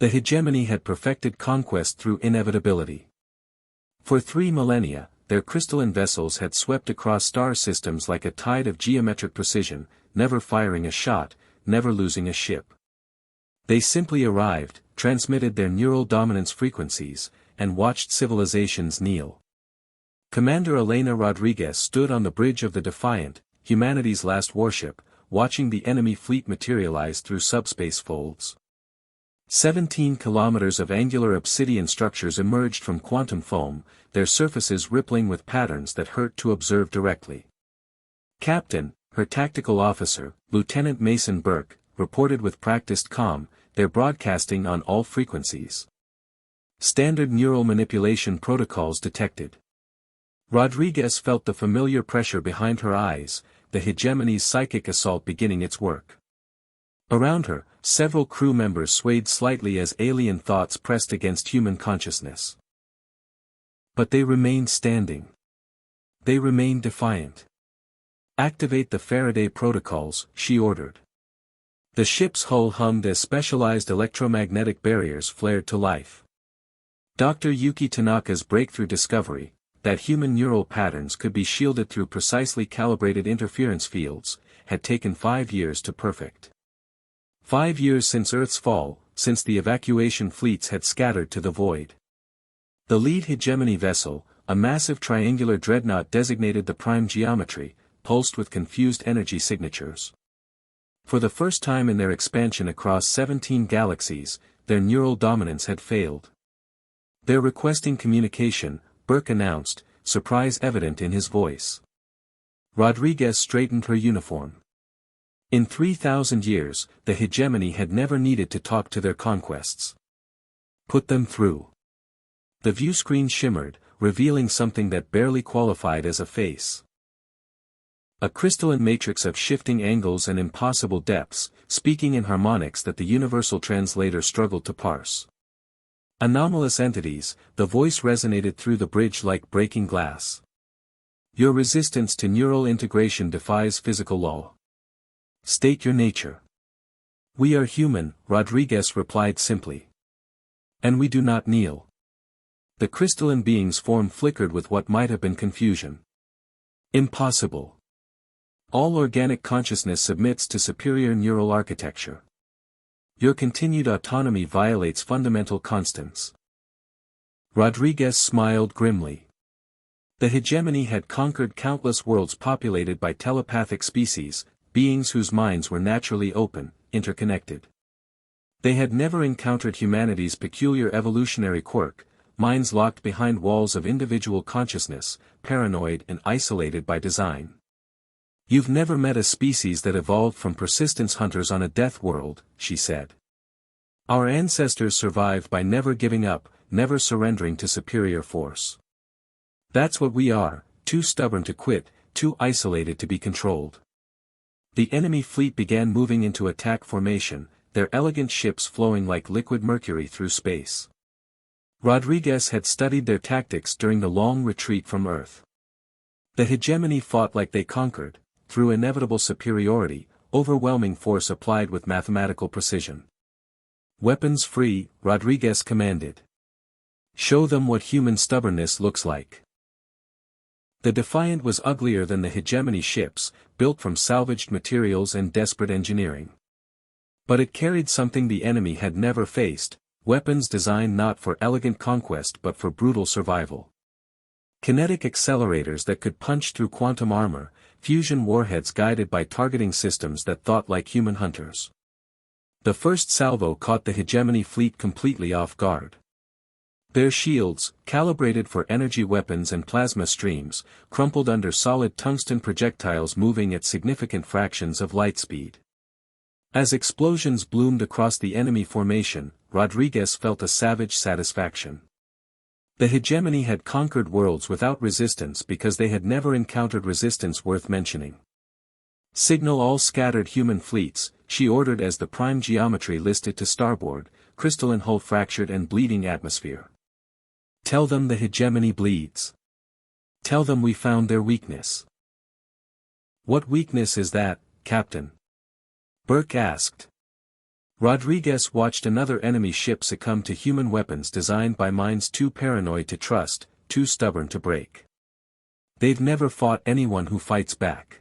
The Hijgemany had perfected conquest through inevitability. For 3 millennia, their crystalline vessels had swept across star systems like a tide of geometric precision, never firing a shot, never losing a ship. They simply arrived, transmitted their neural dominance frequencies, and watched civilizations kneel. Commander Elena Rodriguez stood on the bridge of the Defiant, humanity's last warship, watching the enemy fleet materialize through subspace folds. 17 kilometers of angular obsidian structures emerged from quantum foam, their surfaces rippling with patterns that hurt to observe directly. Captain, her tactical officer, Lieutenant Mason Burke, reported with practiced calm, "They're broadcasting on all frequencies. Standard neural manipulation protocols detected." Rodriguez felt the familiar pressure behind her eyes, the Hijgemany's psychic assault beginning its work. Around her, several crew members swayed slightly as alien thoughts pressed against human consciousness. But they remained standing. They remained defiant. "Activate the Faraday protocols," she ordered. The ship's hull hummed as specialized electromagnetic barriers flared to life. Dr. Yuki Tanaka's breakthrough discovery, that human neural patterns could be shielded through precisely calibrated interference fields, had taken 5 years to perfect. 5 years since Earth's fall, since the evacuation fleets had scattered to the void. The lead Hijgemany vessel, a massive triangular dreadnought designated the prime geometry, pulsed with confused energy signatures. For the first time in their expansion across 17 galaxies, their neural dominance had failed. "They're requesting communication," Burke announced, surprise evident in his voice. Rodriguez straightened her uniform. In 3,000 years, the Hijgemany had never needed to talk to their conquests. "Put them through." The viewscreen shimmered, revealing something that barely qualified as a face. A crystalline matrix of shifting angles and impossible depths, speaking in harmonics that the universal translator struggled to parse. Anomalous entities, the voice resonated through the bridge like breaking glass. "Your resistance to neural integration defies physical law. State your nature." "We are human," Rodriguez replied simply. "And we do not kneel." The crystalline being's form flickered with what might have been confusion. "Impossible. All organic consciousness submits to superior neural architecture. Your continued autonomy violates fundamental constants." Rodriguez smiled grimly. The Hijgemany had conquered countless worlds populated by telepathic species, beings whose minds were naturally open, interconnected. They had never encountered humanity's peculiar evolutionary quirk, minds locked behind walls of individual consciousness, paranoid and isolated by design. "You've never met a species that evolved from persistence hunters on a death world," she said. "Our ancestors survived by never giving up, never surrendering to superior force. That's what we are, too stubborn to quit, too isolated to be controlled." The enemy fleet began moving into attack formation, their elegant ships flowing like liquid mercury through space. Rodriguez had studied their tactics during the long retreat from Earth. The Hijgemany fought like they conquered, through inevitable superiority, overwhelming force applied with mathematical precision. "Weapons free," Rodriguez commanded. "Show them what human stubbornness looks like." The Defiant was uglier than the Hijgemany ships, built from salvaged materials and desperate engineering. But it carried something the enemy had never faced, weapons designed not for elegant conquest but for brutal survival. Kinetic accelerators that could punch through quantum armor, fusion warheads guided by targeting systems that thought like human hunters. The first salvo caught the Hijgemany fleet completely off guard. Their shields, calibrated for energy weapons and plasma streams, crumpled under solid tungsten projectiles moving at significant fractions of light speed. As explosions bloomed across the enemy formation, Rodriguez felt a savage satisfaction. The Hijgemany had conquered worlds without resistance because they had never encountered resistance worth mentioning. "Signal all scattered human fleets," she ordered as the prime geometry listed to starboard, crystalline hull fractured and bleeding atmosphere. "Tell them the Hijgemany bleeds. Tell them we found their weakness." "What weakness is that, Captain?" Burke asked. Rodriguez watched another enemy ship succumb to human weapons designed by minds too paranoid to trust, too stubborn to break. They've never fought anyone who fights back.